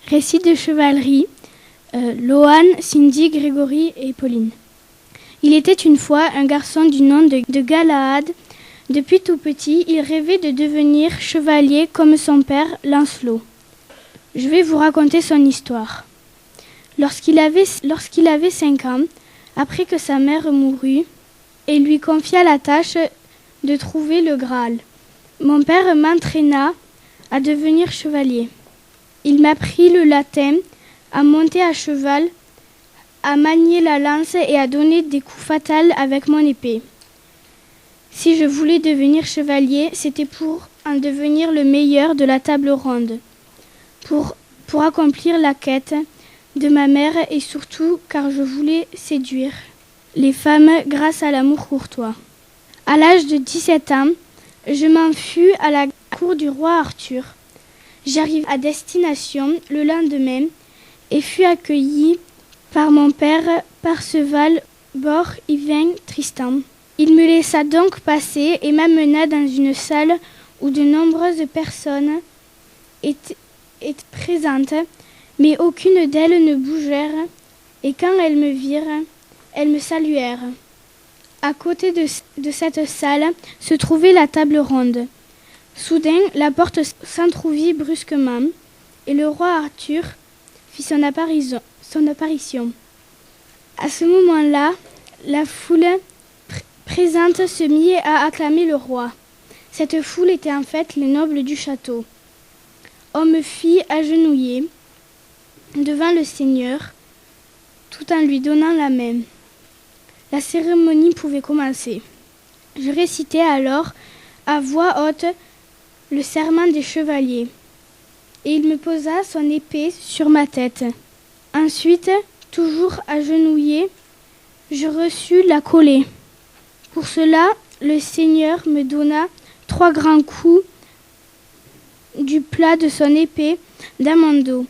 Récit de chevalerie, Lohan, Cindy, Grégory et Pauline. Il était une fois un garçon du nom de Galahad. Depuis tout petit, il rêvait de devenir chevalier comme son père, Lancelot. Je vais vous raconter son histoire. Lorsqu'il avait 5 ans, après que sa mère mourut, et lui confia la tâche de trouver le Graal. Mon père m'entraîna à devenir chevalier. Il m'apprit le latin, à monter à cheval, à manier la lance et à donner des coups fatals avec mon épée. Si je voulais devenir chevalier, c'était pour en devenir le meilleur de la table ronde, pour accomplir la quête de ma mère et surtout car je voulais séduire les femmes grâce à l'amour courtois. À l'âge de 17 ans, je m'en fus à la cour du roi Arthur. J'arrivai à destination le lendemain et fus accueilli par mon père Perceval, Bors, Yvain, Tristan. Il me laissa donc passer et m'amena dans une salle où de nombreuses personnes étaient présentes, mais aucune d'elles ne bougèrent, et quand elles me virent, elles me saluèrent. À côté de cette salle se trouvait la table ronde. Soudain, la porte s'entrouvit brusquement, et le roi Arthur fit son apparition. À ce moment-là, la foule présente se mit à acclamer le roi. Cette foule était en fait les nobles du château. On me fit agenouiller devant le seigneur, tout en lui donnant la main. La cérémonie pouvait commencer. Je récitai alors à voix haute le serment des chevaliers, et il me posa son épée sur ma tête. Ensuite, toujours agenouillé, je reçus la collée. Pour cela, le seigneur me donna 3 grands coups du plat de son épée dans mon dos.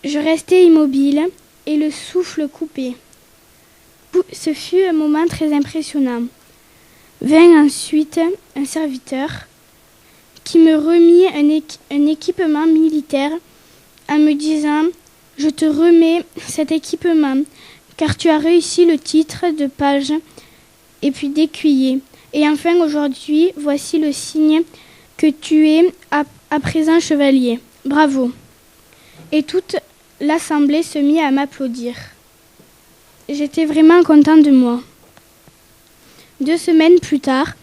Je restai immobile et le souffle coupé. Ce fut un moment très impressionnant. Vint ensuite un serviteur qui me remit un équipement militaire en me disant « Je te remets cet équipement car tu as réussi le titre de page et puis d'écuyer. Et enfin aujourd'hui, voici le signe que tu es à présent chevalier. Bravo !» Et toute l'assemblée se mit à m'applaudir. J'étais vraiment contente de moi. 2 semaines plus tard,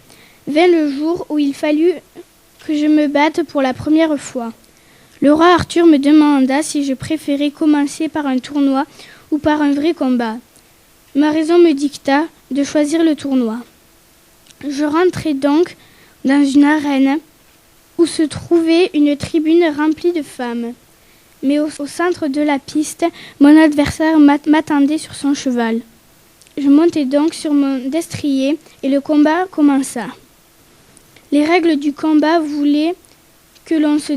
vint le jour où il fallut que je me batte pour la première fois. Le roi Arthur me demanda si je préférais commencer par un tournoi ou par un vrai combat. Ma raison me dicta de choisir le tournoi. Je rentrai donc dans une arène où se trouvait une tribune remplie de femmes. Mais au centre de la piste, mon adversaire m'attendait sur son cheval. Je montai donc sur mon destrier et le combat commença. Les règles du combat voulaient que l'on se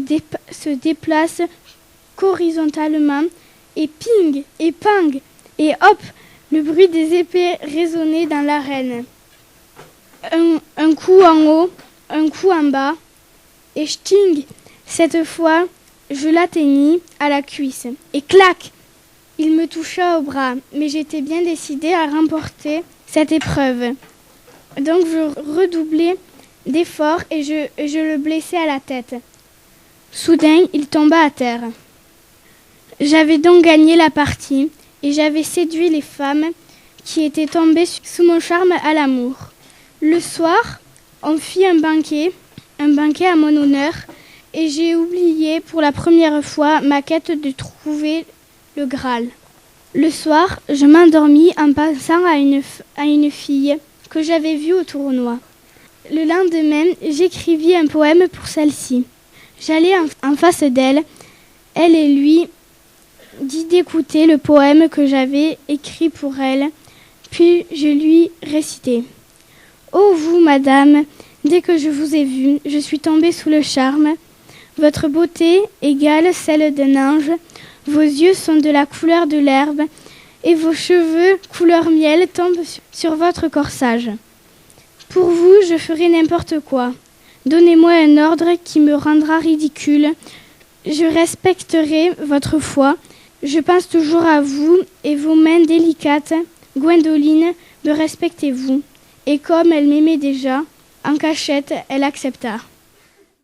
déplace qu'horizontalement et ping et pang et hop, le bruit des épées résonnait dans l'arène. Un coup en haut, un coup en bas et sting, cette fois je l'atteignis à la cuisse et clac, il me toucha au bras, mais j'étais bien décidée à remporter cette épreuve. Donc je redoublai d'efforts et je le blessai à la tête. Soudain, il tomba à terre. J'avais donc gagné la partie et j'avais séduit les femmes qui étaient tombées sous mon charme à l'amour. Le soir, on fit un banquet à mon honneur et j'ai oublié pour la première fois ma quête de trouver le Graal. Le soir, je m'endormis en pensant à une fille que j'avais vue au tournoi. Le lendemain, j'écrivis un poème pour celle-ci. J'allai en face d'elle. Elle et lui dit d'écouter le poème que j'avais écrit pour elle. Puis je lui récitai. « Ô vous, madame, dès que je vous ai vue, je suis tombée sous le charme. Votre beauté égale celle d'un ange. Vos yeux sont de la couleur de l'herbe et vos cheveux, couleur miel, tombent sur votre corsage. Pour vous, je ferai n'importe quoi. Donnez-moi un ordre qui me rendra ridicule. Je respecterai votre foi. Je pense toujours à vous et vos mains délicates. Gwendoline, me respectez-vous. Et comme elle m'aimait déjà, en cachette, elle accepta.